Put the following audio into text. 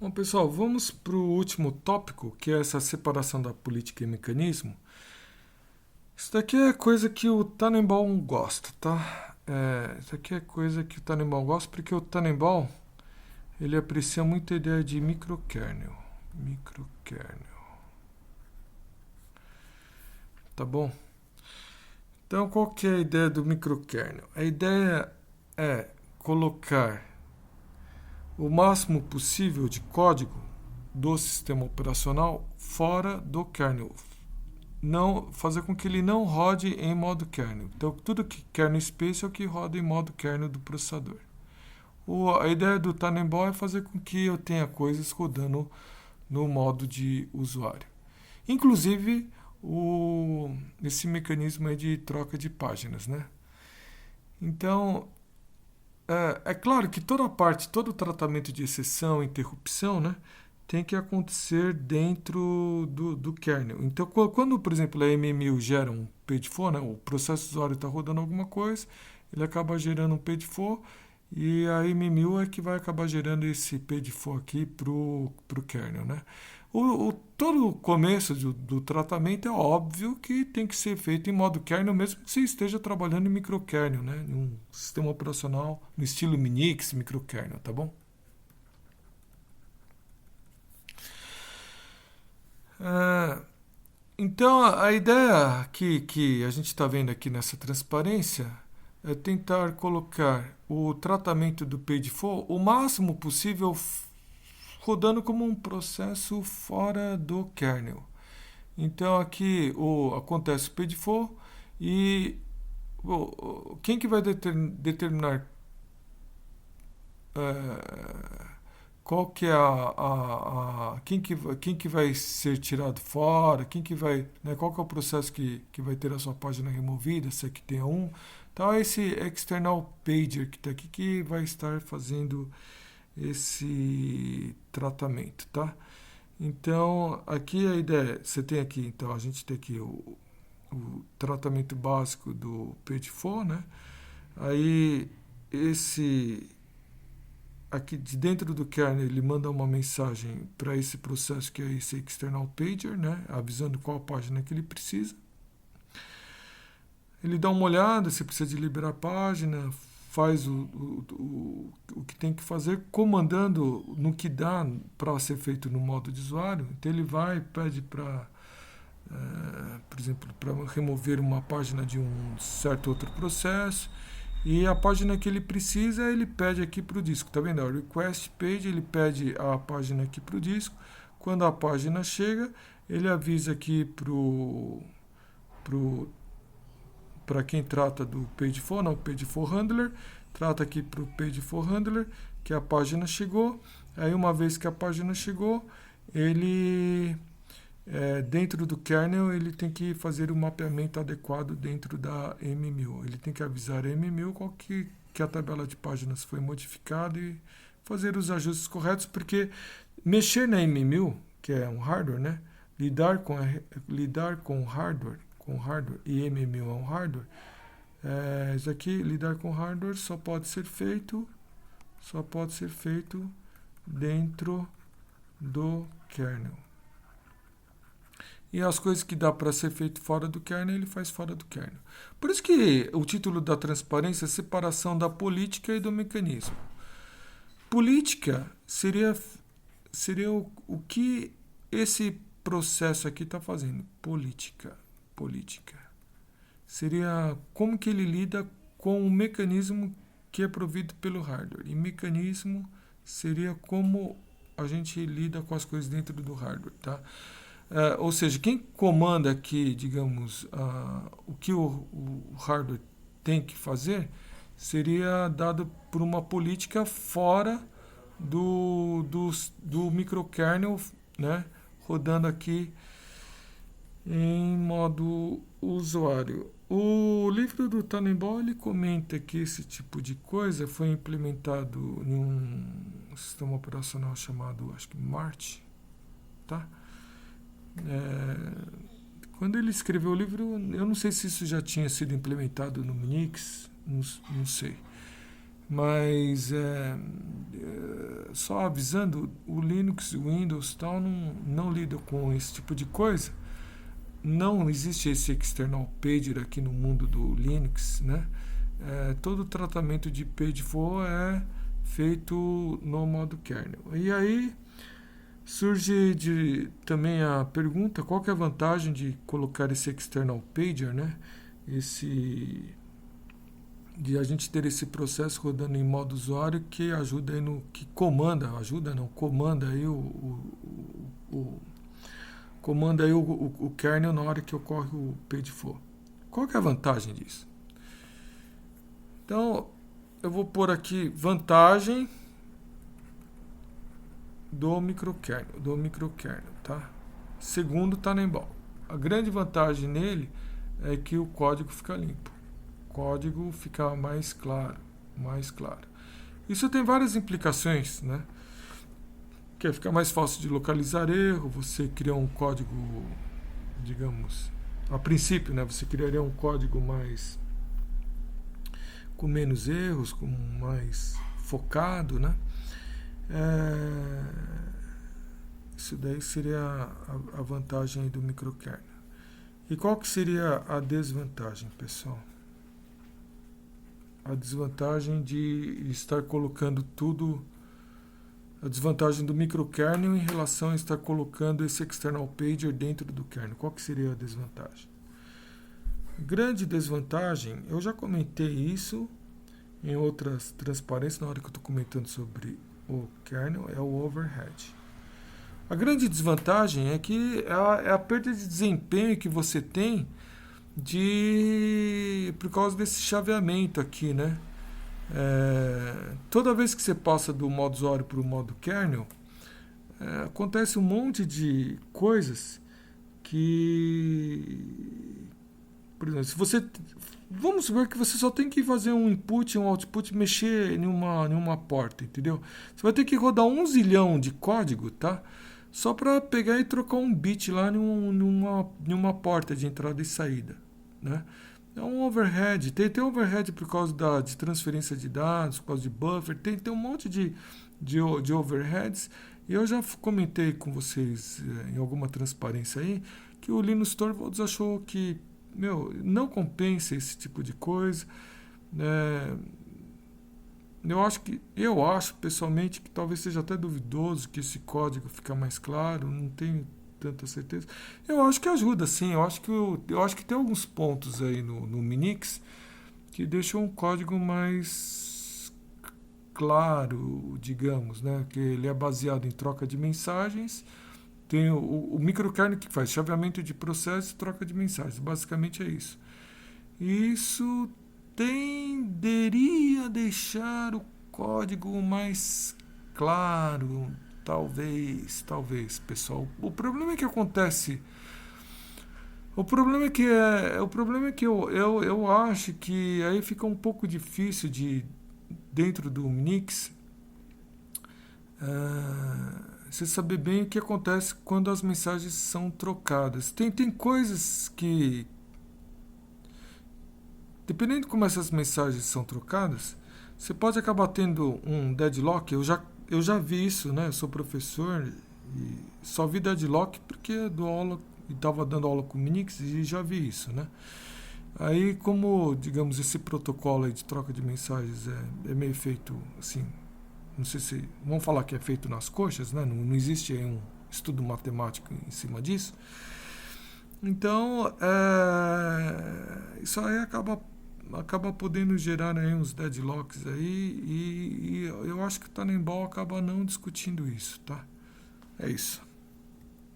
Bom, pessoal, vamos para o último tópico, que é essa separação da política e mecanismo. Isso daqui é coisa que o Tannenbaum gosta, tá? Isso aqui é coisa que o Tannenbaum gosta, porque o Tannenbaum ele aprecia muito a ideia de microkernel. Microkernel, tá bom? Então, qual que é a ideia do microkernel? A ideia é colocar o máximo possível de código do sistema operacional fora do kernel, não fazer com que ele não rode em modo kernel. Então, tudo que kernel space é o que roda em modo kernel do processador. A ideia do Tannenbaum é fazer com que eu tenha coisas rodando no modo de usuário. Inclusive, esse mecanismo aí de troca de páginas, né? Então, é claro que toda a parte, todo o tratamento de exceção, interrupção, né, tem que acontecer dentro do kernel. Então, quando, por exemplo, a MMU gera um page4, né, o processo usuário está rodando alguma coisa, ele acaba gerando um page4 e a MMU é que vai acabar gerando esse page4 aqui para o kernel. Né? Todo o começo do tratamento é óbvio que tem que ser feito em modo kernel, mesmo que você esteja trabalhando em microkernel, né? Em um sistema operacional no estilo Minix, microkernel, tá bom? Ah, então, a ideia que a gente está vendo aqui nessa transparência é tentar colocar o tratamento do page4 o máximo possível rodando como um processo fora do kernel. Então aqui acontece o page4 e quem que vai determinar eh, qual que é quem que vai ser tirado fora, quem que vai, né, qual que é o processo que vai ter a sua página removida, se é que tem um. Então é esse external pager que está aqui que vai estar fazendo esse tratamento, tá? Então, aqui a ideia, você tem aqui, então a gente tem aqui o tratamento básico do page4, né? Aí esse aqui de dentro do kernel ele manda uma mensagem para esse processo que é esse external pager, né? Avisando qual página que ele precisa. Ele dá uma olhada se precisa de liberar a página, faz o que tem que fazer, comandando no que dá para ser feito no modo de usuário. Então ele vai, pede para, por exemplo, para remover uma página de um certo outro processo. E a página que ele precisa, ele pede aqui para o disco. Tá vendo? O request page, ele pede a página aqui para o disco. Quando a página chega, ele avisa aqui pro para quem trata do page4, não, o page4 handler, trata aqui para o page4 handler que a página chegou. Aí uma vez que a página chegou, ele dentro do kernel ele tem que fazer o mapeamento adequado dentro da MMU. Ele tem que avisar a MMU que a tabela de páginas foi modificada e fazer os ajustes corretos, porque mexer na MMU, que é um hardware, né? Lidar com hardware e MMU é um hardware. Isso aqui, lidar com hardware, só pode ser feito dentro do kernel. E as coisas que dá para ser feito fora do kernel, ele faz fora do kernel. Por isso que o título da transparência é separação da política e do mecanismo. Política seria o que esse processo aqui está fazendo. Política. Seria como que ele lida com o mecanismo que é provido pelo hardware. E mecanismo seria como a gente lida com as coisas dentro do hardware, tá? Ou seja, quem comanda aqui, digamos, o que o hardware tem que fazer seria dado por uma política fora do microkernel, né, rodando aqui em modo usuário. O livro do Tannenbaum ele comenta que esse tipo de coisa foi implementado em um sistema operacional chamado, acho que March, tá? Quando ele escreveu o livro, eu não sei se isso já tinha sido implementado no Minix, não sei. Mas só avisando, o Linux, o Windows tal, não lida com esse tipo de coisa. Não existe esse external pager aqui no mundo do Linux, né? Todo o tratamento de page4 é feito no modo kernel. E aí surge também a pergunta, qual que é a vantagem de colocar esse external pager, né? De a gente ter esse processo rodando em modo usuário que ajuda aí comanda aí o kernel na hora que ocorre o page4. Qual que é a vantagem disso? Então, eu vou pôr aqui vantagem do microkernel, tá? Segundo Tannenbaum. A grande vantagem nele é que o código fica limpo. O código fica mais claro. Isso tem várias implicações, né? Que fica mais fácil de localizar erro, você cria um código, digamos, a princípio, né? Você criaria um código com menos erros, com mais focado, né? Isso daí seria a vantagem aí do microkernel. E qual que seria a desvantagem, pessoal? A desvantagem de estar colocando tudo... A desvantagem do microkernel em relação a estar colocando esse external pager dentro do kernel. Qual que seria a desvantagem? Grande desvantagem, eu já comentei isso em outras transparências, na hora que eu estou comentando sobre o kernel, é o overhead. A grande desvantagem é que é a perda de desempenho que você tem por causa desse chaveamento aqui, né? Toda vez que você passa do modo usuário para o modo kernel, acontece um monte de coisas que, por exemplo, se você, vamos supor que você só tem que fazer um input e um output, mexer em uma porta, entendeu? Você vai ter que rodar 1 zilhão de código, tá? Só para pegar e trocar um bit lá numa porta de entrada e saída, né? É um overhead. Tem overhead por causa de transferência de dados, por causa de buffer, tem um monte de overheads. E eu já comentei com vocês em alguma transparência aí que o Linus Torvalds achou que não compensa esse tipo de coisa. Eu acho pessoalmente que talvez seja até duvidoso que esse código fica mais claro, não tenho tanta certeza. Eu acho que ajuda, sim. Eu acho que tem alguns pontos aí no Minix que deixam o código mais claro, digamos, né? Que ele é baseado em troca de mensagens. Tem o microkernel que faz chaveamento de processo e troca de mensagens. Basicamente é isso. Isso tenderia a deixar o código mais claro. Talvez, pessoal. O problema é que acontece. O problema é que eu acho que aí fica um pouco difícil dentro do Minix, você saber bem o que acontece quando as mensagens são trocadas. Tem coisas que, dependendo de como essas mensagens são trocadas, você pode acabar tendo um deadlock. Eu já vi isso, né? Eu sou professor e só vi deadlock porque eu dou aula e estava dando aula com o Minix e já vi isso, né? Aí, como, digamos, esse protocolo aí de troca de mensagens é meio feito assim, não sei se vamos falar que é feito nas coxas, né? Não existe aí um estudo matemático em cima disso. Então, isso aí acaba podendo gerar aí uns deadlocks aí, e eu acho que o Tannenbaum acaba não discutindo isso, tá? É isso.